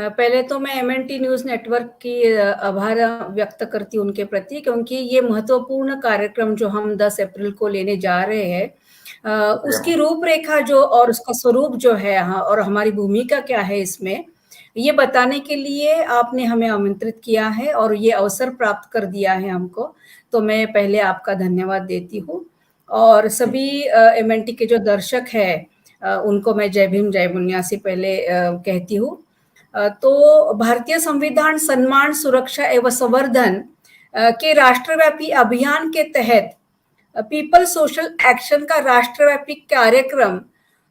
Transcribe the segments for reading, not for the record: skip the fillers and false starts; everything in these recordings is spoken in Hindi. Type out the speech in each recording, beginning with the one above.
पहले तो मैं एमएनटी न्यूज़ नेटवर्क की आभार व्यक्त करती हूँ उनके प्रति, क्योंकि ये महत्वपूर्ण कार्यक्रम जो हम 10 अप्रैल को लेने जा रहे हैं, उसकी रूपरेखा जो और उसका स्वरूप जो है, हाँ, और हमारी भूमिका क्या है इसमें, ये बताने के लिए आपने हमें आमंत्रित किया है और ये अवसर प्राप्त कर दिया है हमको। तो मैं पहले आपका धन्यवाद देती हूँ और सभी एमएनटी के जो दर्शक हैं, उनको मैं जय भीम जय मुनिया से पहले कहती हूँ। तो भारतीय संविधान सम्मान, सुरक्षा एवं संवर्धन के राष्ट्रव्यापी अभियान के तहत पीपल सोशल एक्शन का राष्ट्रव्यापी कार्यक्रम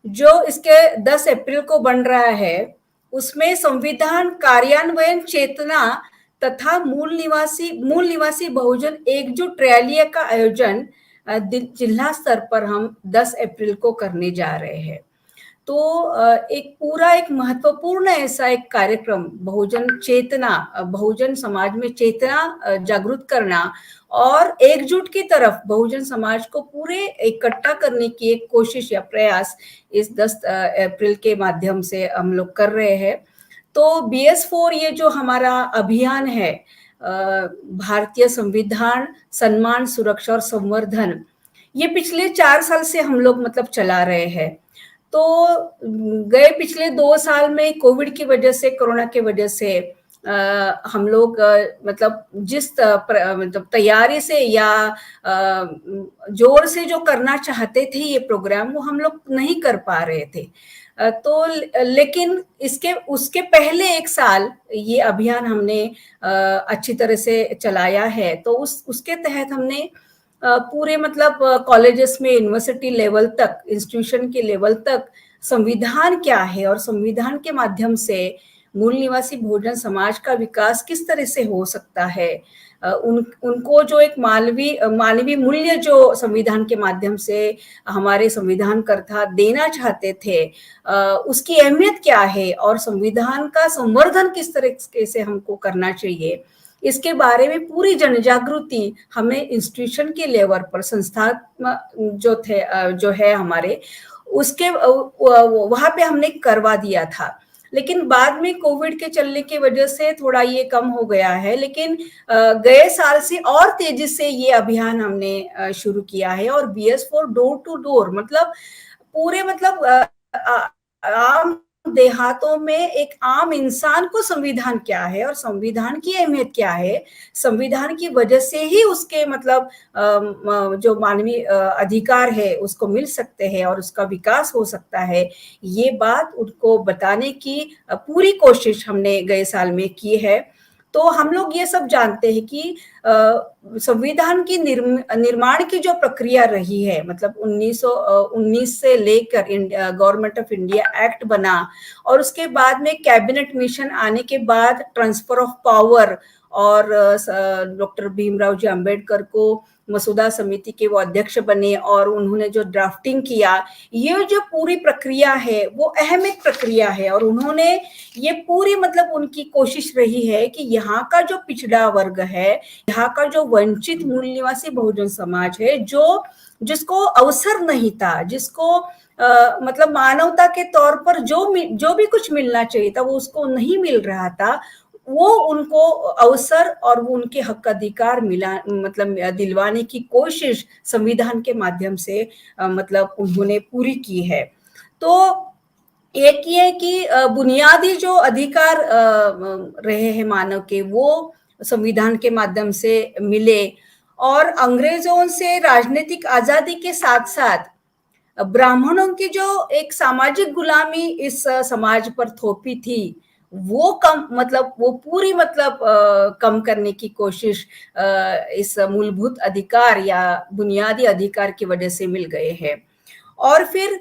जो इसके 10 अप्रैल को बन रहा है, उसमें संविधान कार्यान्वयन चेतना तथा मूल निवासी बहुजन एकजुट रैली का आयोजन जिला स्तर पर हम 10 अप्रैल को करने जा रहे हैं। तो एक महत्वपूर्ण ऐसा एक कार्यक्रम, बहुजन चेतना, बहुजन समाज में चेतना जागृत करना और एकजुट की तरफ बहुजन समाज को पूरे इकट्ठा करने की एक कोशिश या प्रयास इस 10 अप्रैल के माध्यम से हम लोग कर रहे हैं। तो BS4 ये जो हमारा अभियान है, भारतीय संविधान सम्मान, सुरक्षा और संवर्धन, ये पिछले 4 साल से हम लोग मतलब चला रहे हैं। तो गए पिछले 2 साल में कोविड की वजह से, कोरोना की वजह से हम लोग मतलब जिस मतलब तैयारी से या जोर से जो करना चाहते थे ये प्रोग्राम, वो हम लोग नहीं कर पा रहे थे। तो लेकिन उसके पहले 1 साल ये अभियान हमने अच्छी तरह से चलाया है। तो उसके तहत हमने पूरे मतलब कॉलेजेस में यूनिवर्सिटी लेवल तक, इंस्टीट्यूशन के लेवल तक संविधान क्या है और संविधान के माध्यम से मूल निवासी बहुजन समाज का विकास किस तरह से हो सकता है, उनको जो एक मानवीय मूल्य जो संविधान के माध्यम से हमारे संविधानकर्ता देना चाहते थे, उसकी अहमियत क्या है और संविधान का संवर्धन किस तरह से हमको करना चाहिए, इसके बारे में पूरी जनजागृति हमें इंस्टीट्यूशन के लेवल पर, संस्था जो है हमारे, उसके वहां पे हमने करवा दिया था। लेकिन बाद में कोविड के चलने की वजह से थोड़ा ये कम हो गया है। लेकिन गए साल से और तेजी से ये अभियान हमने शुरू किया है और BS4 डोर टू डोर, मतलब पूरे मतलब आम देहातों में एक आम इंसान को संविधान क्या है और संविधान की अहमियत क्या है, संविधान की वजह से ही उसके मतलब जो मानवीय अधिकार है उसको मिल सकते हैं और उसका विकास हो सकता है, ये बात उनको बताने की पूरी कोशिश हमने गए साल में की है। तो हम लोग ये सब जानते हैं कि संविधान की निर्माण की जो प्रक्रिया रही है, मतलब 1919 से लेकर गवर्नमेंट ऑफ इंडिया एक्ट बना और उसके बाद में कैबिनेट मिशन आने के बाद ट्रांसफर ऑफ पावर और डॉक्टर भीमराव जी अंबेडकर को मसूदा समिति के वो अध्यक्ष बने और उन्होंने जो ड्राफ्टिंग किया, ये जो पूरी प्रक्रिया है वो अहम एक प्रक्रिया है और उन्होंने ये पूरी मतलब उनकी कोशिश रही है कि यहाँ का जो पिछड़ा वर्ग है, यहाँ का जो वंचित मूल निवासी बहुजन समाज है, जिसको अवसर नहीं था, जिसको मतलब मानवता के तौर पर जो भी कुछ मिलना चाहिए था वो उसको नहीं मिल रहा था, वो उनको अवसर और वो उनके हक अधिकार मिला मतलब दिलवाने की कोशिश संविधान के माध्यम से मतलब उन्होंने पूरी की है। तो एक ये कि बुनियादी जो अधिकार रहे हैं मानव के, वो संविधान के माध्यम से मिले और अंग्रेजों से राजनीतिक आजादी के साथ साथ ब्राह्मणों की जो एक सामाजिक गुलामी इस समाज पर थोपी थी, वो कम मतलब वो पूरी मतलब कम करने की कोशिश इस मूलभूत अधिकार या बुनियादी अधिकार की वजह से मिल गए हैं। और फिर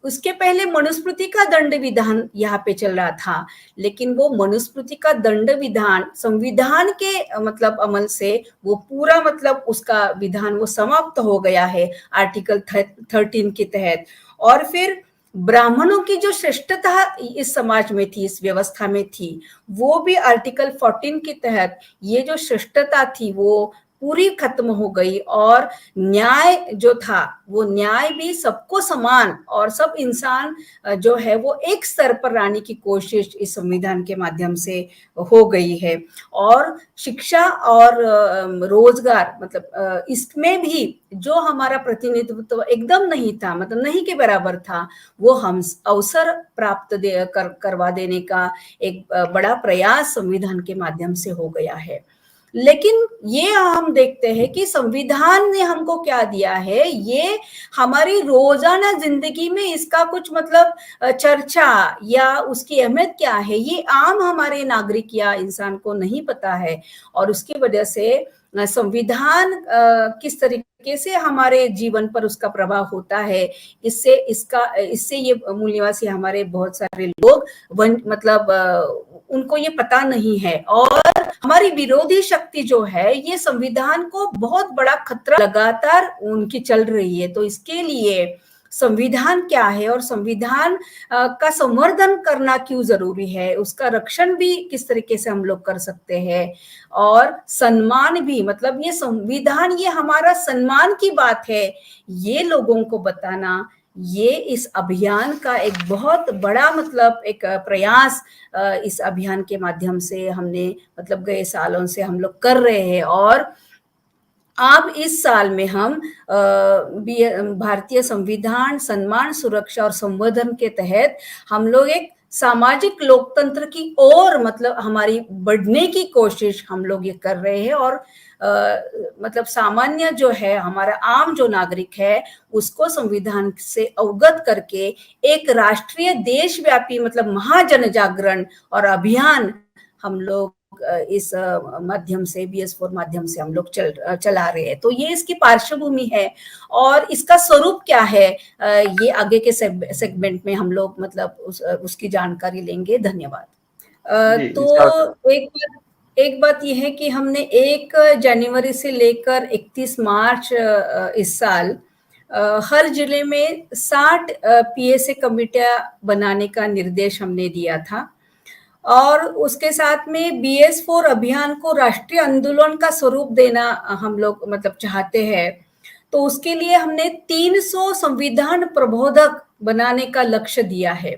उसके पहले मनुस्मृति का दंड विधान यहाँ पे चल रहा था, लेकिन वो मनुस्मृति का दंड विधान संविधान के मतलब अमल से वो पूरा मतलब उसका विधान वो समाप्त हो गया है आर्टिकल 13 के तहत। और फिर ब्राह्मणों की जो श्रेष्ठता इस समाज में थी, इस व्यवस्था में थी, वो भी आर्टिकल 14 के तहत ये जो श्रेष्ठता थी वो पूरी खत्म हो गई और न्याय जो था वो न्याय भी सबको समान और सब इंसान जो है वो एक स्तर पर लाने की कोशिश इस संविधान के माध्यम से हो गई है। और शिक्षा और रोजगार मतलब इसमें भी जो हमारा प्रतिनिधित्व एकदम नहीं था, मतलब नहीं के बराबर था, वो हम अवसर प्राप्त करवा देने का एक बड़ा प्रयास संविधान के माध्यम से हो गया है। लेकिन ये हम देखते हैं कि संविधान ने हमको क्या दिया है, ये हमारी रोजाना जिंदगी में इसका कुछ मतलब चर्चा या उसकी अहमियत क्या है, ये आम हमारे नागरिक या इंसान को नहीं पता है। और उसकी वजह से संविधान किस तरीके से हमारे जीवन पर उसका प्रभाव होता है, इससे ये मूल निवासी हमारे बहुत सारे लोग मतलब उनको ये पता नहीं है। और हमारी विरोधी शक्ति जो है ये संविधान को बहुत बड़ा खतरा लगातार उनकी चल रही है। तो इसके लिए संविधान क्या है और संविधान का संवर्धन करना क्यों जरूरी है, उसका रक्षण भी किस तरीके से हम लोग कर सकते हैं, और सम्मान भी, मतलब ये संविधान ये हमारा सम्मान की बात है, ये लोगों को बताना, ये इस अभियान का एक बहुत बड़ा मतलब एक प्रयास इस अभियान के माध्यम से हमने मतलब गए सालों से हम लोग कर रहे हैं। और अब इस साल में हम भारतीय संविधान सम्मान, सुरक्षा और संवर्धन के तहत हम लोग एक सामाजिक लोकतंत्र की ओर मतलब हमारी बढ़ने की कोशिश हम लोग ये कर रहे हैं। और मतलब सामान्य जो है हमारा आम जो नागरिक है उसको संविधान से अवगत करके एक राष्ट्रीय देशव्यापी मतलब महाजन जागरण और अभियान हम लोग इस माध्यम से BS4 माध्यम से हम लोग चला रहे हैं। तो ये इसकी पार्श्वभूमि है और इसका स्वरूप क्या है, ये आगे के सेगमेंट में हम लोग मतलब उसकी जानकारी लेंगे। धन्यवाद। तो एक बात यह है कि हमने 1 जनवरी से लेकर 31 मार्च इस साल हर जिले में 60 PSA कमेटियां बनाने का निर्देश हमने दिया था। और उसके साथ में BS4 अभियान को राष्ट्रीय आंदोलन का स्वरूप देना हम लोग मतलब चाहते हैं। तो उसके लिए हमने 300 संविधान प्रबोधक बनाने का लक्ष्य दिया है।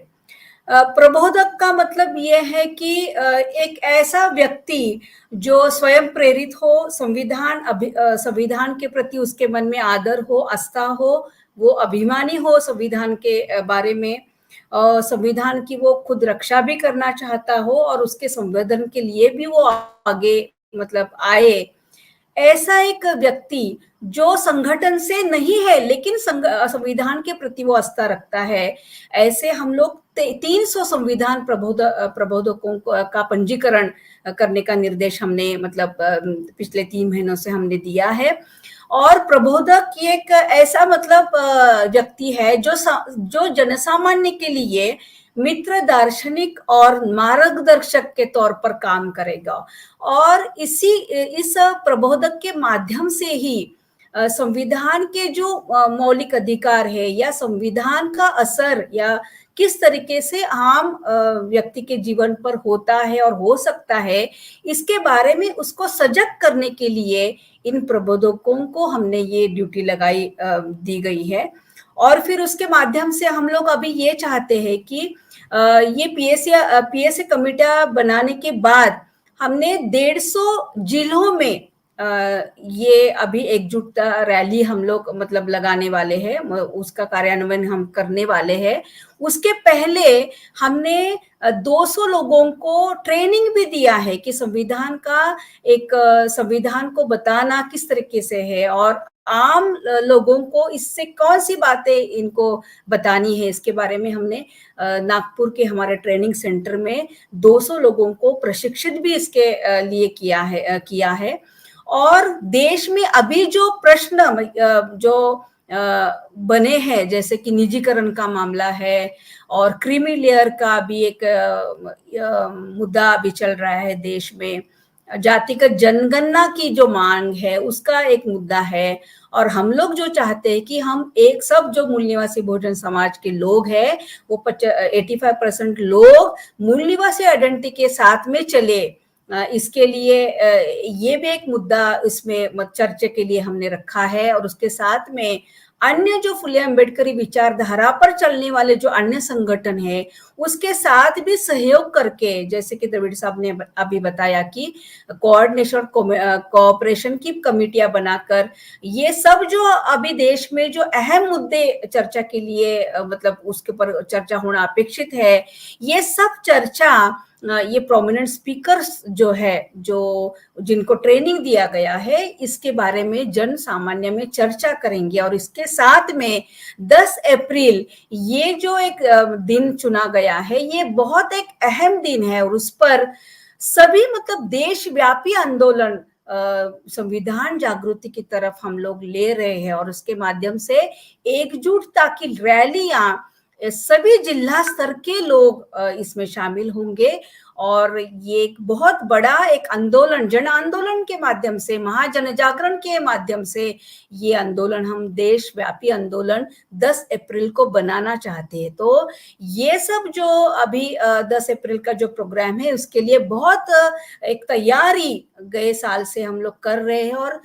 प्रबोधक का मतलब यह है कि एक ऐसा व्यक्ति जो स्वयं प्रेरित हो, संविधान के प्रति उसके मन में आदर हो, आस्था हो, वो अभिमानी हो संविधान के बारे में, संविधान की वो खुद रक्षा भी करना चाहता हो और उसके संवर्धन के लिए भी वो आगे मतलब आए। ऐसा एक व्यक्ति जो संगठन से नहीं है लेकिन संविधान के प्रति वो आस्था रखता है, ऐसे हम लोग 300 संविधान प्रबोधकों का पंजीकरण करने का निर्देश हमने मतलब पिछले 3 महीनों से हमने दिया है। और प्रबोधक एक ऐसा मतलब व्यक्ति है जो जनसामान्य के लिए मित्र, दार्शनिक और मार्गदर्शक के तौर पर काम करेगा। और इस प्रबोधक के माध्यम से ही संविधान के जो मौलिक अधिकार है या संविधान का असर या किस तरीके से आम व्यक्ति के जीवन पर होता है और हो सकता है, इसके बारे में उसको सजग करने के लिए इन प्रबोधकों को हमने ये ड्यूटी दी गई है। और फिर उसके माध्यम से हम लोग अभी ये चाहते हैं कि ये PSA कमेटियां बनाने के बाद हमने 150 जिलों में ये अभी एकजुटता रैली हम लोग मतलब लगाने वाले हैं, उसका कार्यान्वयन हम करने वाले हैं। उसके पहले हमने 200 लोगों को ट्रेनिंग भी दिया है कि संविधान को बताना किस तरीके से है और आम लोगों को इससे कौन सी बातें इनको बतानी है, इसके बारे में हमने नागपुर के हमारे ट्रेनिंग सेंटर में 200 लोगों को प्रशिक्षित भी इसके लिए किया है। और देश में अभी जो प्रश्न जो बने हैं, जैसे कि निजीकरण का मामला है और क्रीमी लेयर का भी एक मुद्दा अभी चल रहा है देश में, जातिगत जनगणना की जो मांग है उसका एक मुद्दा है। और हम लोग जो चाहते हैं कि हम एक सब जो मूल निवासी बहुजन समाज के लोग हैं वो 85% लोग मूल निवासी आइडेंटिटी के साथ में चले, इसके लिए ये भी एक मुद्दा इसमें चर्चा के लिए हमने रखा है, और उसके साथ में अन्य जो फुले अम्बेडकरी विचारधारा पर चलने वाले जो अन्य संगठन है, उसके साथ भी सहयोग करके, जैसे कि द्रविड़ साहब ने अभी बताया कि कोऑर्डिनेशन कोऑपरेशन की कमिटियां बनाकर, ये सब जो अभी देश में जो अहम मुद्दे चर्चा के लिए मतलब उसके ऊपर चर्चा होना अपेक्षित है, ये सब चर्चा ये प्रोमिनेंट स्पीकर्स जो है, जो जिनको ट्रेनिंग दिया गया है, इसके बारे में जन सामान्य में चर्चा करेंगे। और इसके साथ में 10 अप्रैल ये जो एक दिन चुना गया है, ये बहुत एक अहम दिन है, और उस पर सभी मतलब देशव्यापी आंदोलन संविधान जागृति की तरफ हम लोग ले रहे हैं, और उसके माध्यम से एकजुटता की रैलियां, सभी जिला स्तर के लोग इसमें शामिल होंगे, और ये एक बहुत बड़ा एक आंदोलन, जन आंदोलन के माध्यम से, महाजन जागरण के माध्यम से ये आंदोलन हम देशव्यापी आंदोलन 10 अप्रैल को बनाना चाहते हैं। तो ये सब जो अभी 10 अप्रैल का जो प्रोग्राम है, उसके लिए बहुत एक तैयारी गए साल से हम लोग कर रहे हैं, और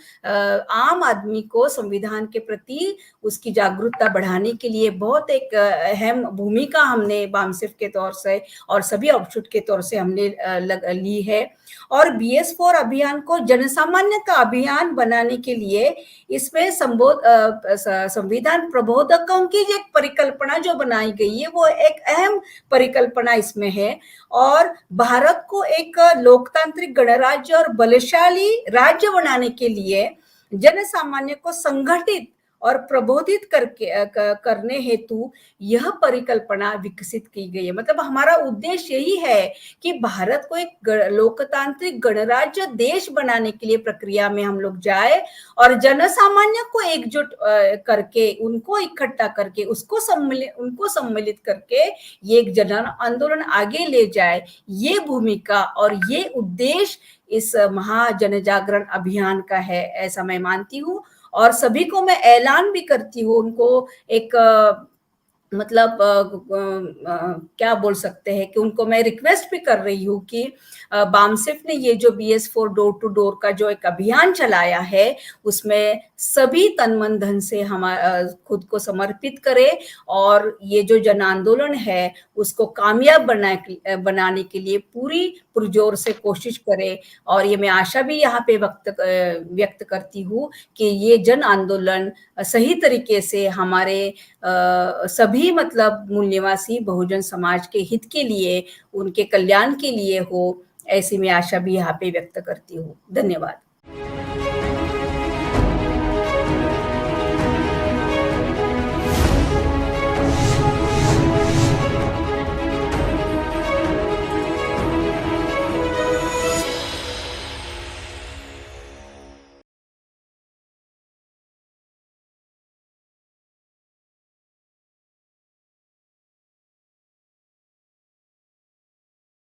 आम आदमी को संविधान के प्रति उसकी जागरूकता बढ़ाने के लिए बहुत एक अहम भूमिका हमने बामसेफ के तौर से और सभी आउटपुट के तौर से हमने ली है। और BS4 अभियान को जनसामान्य का अभियान बनाने के लिए इसमें संविधान प्रबोधकों की जो परिकल्पना जो बनाई गई है, वो एक अहम परिकल्पना इसमें है, और भारत को एक लोकतांत्रिक गणराज्य और बलशाली राज्य बनाने के लिए जन सामान्य को संगठित और प्रबोधित करने हेतु यह परिकल्पना विकसित की गई है। मतलब हमारा उद्देश्य यही है कि भारत को एक लोकतांत्रिक गणराज्य देश बनाने के लिए प्रक्रिया में हम लोग जाए, और जनसामान्य को एकजुट करके, उनको इकट्ठा करके, उनको सम्मिलित करके ये एक जन आंदोलन आगे ले जाए। ये भूमिका और ये उद्देश्य इस महाजन जागरण अभियान का है, ऐसा मैं मानती हूँ। और सभी को मैं ऐलान भी करती हूँ, उनको एक मतलब क्या बोल सकते हैं कि उनको मैं रिक्वेस्ट भी कर रही हूँ कि बामसेफ ने ये जो BS4 डोर टू डोर का जो एक अभियान चलाया है, उसमें सभी तन मन धन से खुद को समर्पित करे, और ये जो जन आंदोलन है उसको कामयाब बनाने के लिए पूरी पुरजोर से कोशिश करे। और ये मैं आशा भी यहाँ पे व्यक्त करती हूँ कि ये जन आंदोलन सही तरीके से हमारे सभी मतलब मूल निवासी बहुजन समाज के हित के लिए, उनके कल्याण के लिए हो, ऐसी मैं आशा भी यहाँ पे व्यक्त करती हूँ। धन्यवाद।